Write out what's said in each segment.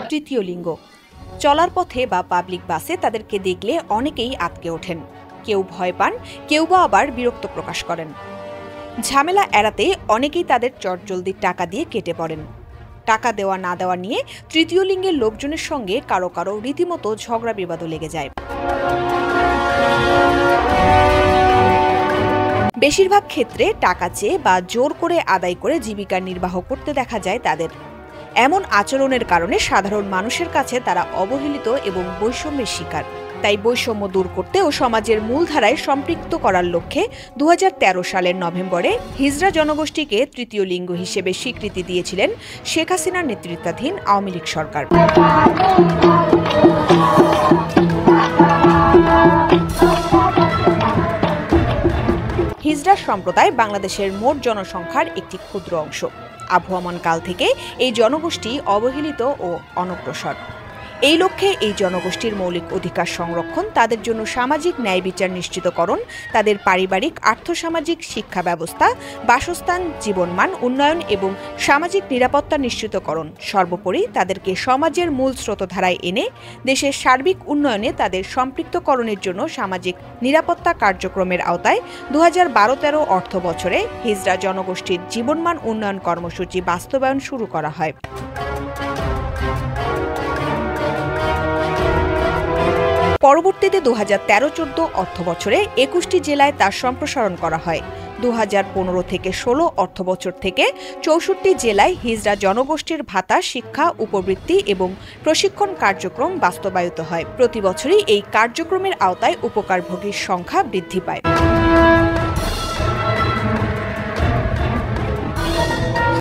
তৃতীয় লিঙ্গ চলার পথে বা পাবলিক বাসে তাদেরকে দেখলে অনেকেই আটকে ওঠেন, কেউ ভয় পান, কেউ বা আবার বিরক্ত প্রকাশ করেন। ঝামেলা এড়াতে অনেকেই তাদের চটজলদি টাকা দিয়ে কেটে পড়েন। টাকা দেওয়া না দেওয়া নিয়ে তৃতীয় লিঙ্গের লোকজনের সঙ্গে কারো কারো রীতিমতো ঝগড়া বিবাদও লেগে যায়। বেশিরভাগ ক্ষেত্রে টাকা চেয়ে বা জোর করে আদায় করে জীবিকা নির্বাহ করতে দেখা যায় তাদের। এমন আচরণের কারণে সাধারণ মানুষের কাছে তারা অবহেলিত এবং বৈষম্যের শিকার। তাই বৈষম্য দূর করতে ও সমাজের মূলধারায় সম্পৃক্ত করার লক্ষ্যে 2013 সালের নভেম্বরে হিজড়া জনগোষ্ঠীকে তৃতীয় লিঙ্গ হিসেবে স্বীকৃতি দিয়েছিলেন শেখ হাসিনার নেতৃত্বাধীন আওয়ামী লীগ সরকার। হিজড়া সম্প্রদায় বাংলাদেশের মোট জনসংখ্যার একটি ক্ষুদ্র অংশ। আবহমান কাল থেকে এই জনগোষ্ঠী অবহেলিত ও অনগ্রসর। এই লক্ষ্যে এই জনগোষ্ঠীর মৌলিক অধিকার সংরক্ষণ, তাদের জন্য সামাজিক ন্যায় বিচার নিশ্চিতকরণ, তাদের পারিবারিক আর্থসামাজিক শিক্ষা ব্যবস্থা, বাসস্থান, জীবনমান উন্নয়ন এবং সামাজিক নিরাপত্তা নিশ্চিতকরণ, সর্বোপরি তাদেরকে সমাজের মূল স্রোতধারায় এনে দেশের সার্বিক উন্নয়নে তাদের সম্পৃক্তকরণের জন্য সামাজিক নিরাপত্তা কার্যক্রমের আওতায় 2012-13 অর্থ বছরে হিজড়া জনগোষ্ঠীর জীবনমান উন্নয়ন কর্মসূচি বাস্তবায়ন শুরু করা হয়। পরবর্তীতে 2013-14 অর্থ বছরে 21টি জেলায় তার সম্প্রসারণ করা হয়। 2015-16 অর্থ বছর থেকে 64 জেলায় হিজড়া জনগোষ্ঠীর ভাতা, শিক্ষা, উপবৃত্তি এবং প্রশিক্ষণ কার্যক্রম বাস্তবায়িত হয়। প্রতি বছরই এই কার্যক্রমের আওতায় উপকারভোগীর সংখ্যা বৃদ্ধি পায়।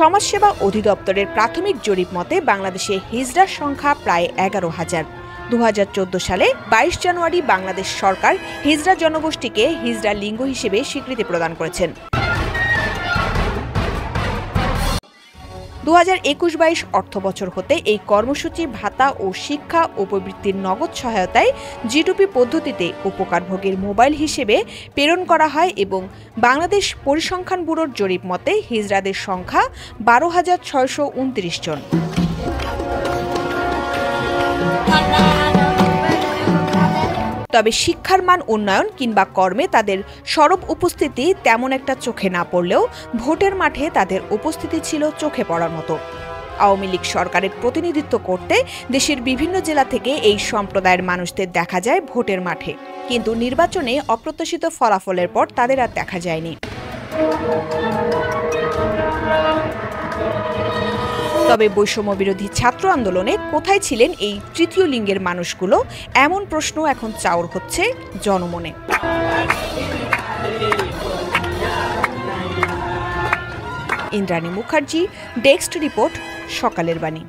সমাজসেবা অধিদপ্তরের প্রাথমিক জরিপ মতে বাংলাদেশে হিজড়ার সংখ্যা প্রায় 11,000। 2014 সালে 22 জানুয়ারি বাংলাদেশ সরকার হিজড়া জনগোষ্ঠীকে হিজড়া লিঙ্গ হিসেবে স্বীকৃতি প্রদান করেছেন। 2021-22 অর্থ বছর হতে এই কর্মসূচি ভাতা ও শিক্ষা উপবৃত্তির নগদ সহায়তায় G2P পদ্ধতিতে উপকারভোগীর মোবাইল হিসেবে প্রেরণ করা হয় এবং বাংলাদেশ পরিসংখ্যান ব্যুরোর জরিপ মতে হিজড়াদের সংখ্যা 12,629 জন। তবে শিক্ষার মান উন্নয়ন কিংবা কর্মে তাদের সরব উপস্থিতি তেমন একটা চোখে না পড়লেও ভোটের মাঠে তাদের উপস্থিতি ছিল চোখে পড়ার মতো। আওয়ামী লীগ সরকারের প্রতিনিধিত্ব করতে দেশের বিভিন্ন জেলা থেকে এই সম্প্রদায়ের মানুষদের দেখা যায় ভোটের মাঠে, কিন্তু নির্বাচনে অপ্রত্যাশিত ফলাফলের পর তাদের আর দেখা যায়নি। তবে বৈষম্য বিরোধী ছাত্র আন্দোলনে কোথায় ছিলেন এই তৃতীয় লিঙ্গের মানুষগুলো, এমন প্রশ্ন এখন চাউর হচ্ছে জনমনে। ইন্দ্রাণী মুখার্জি, ডেস্ক রিপোর্ট, সকালের বাণী।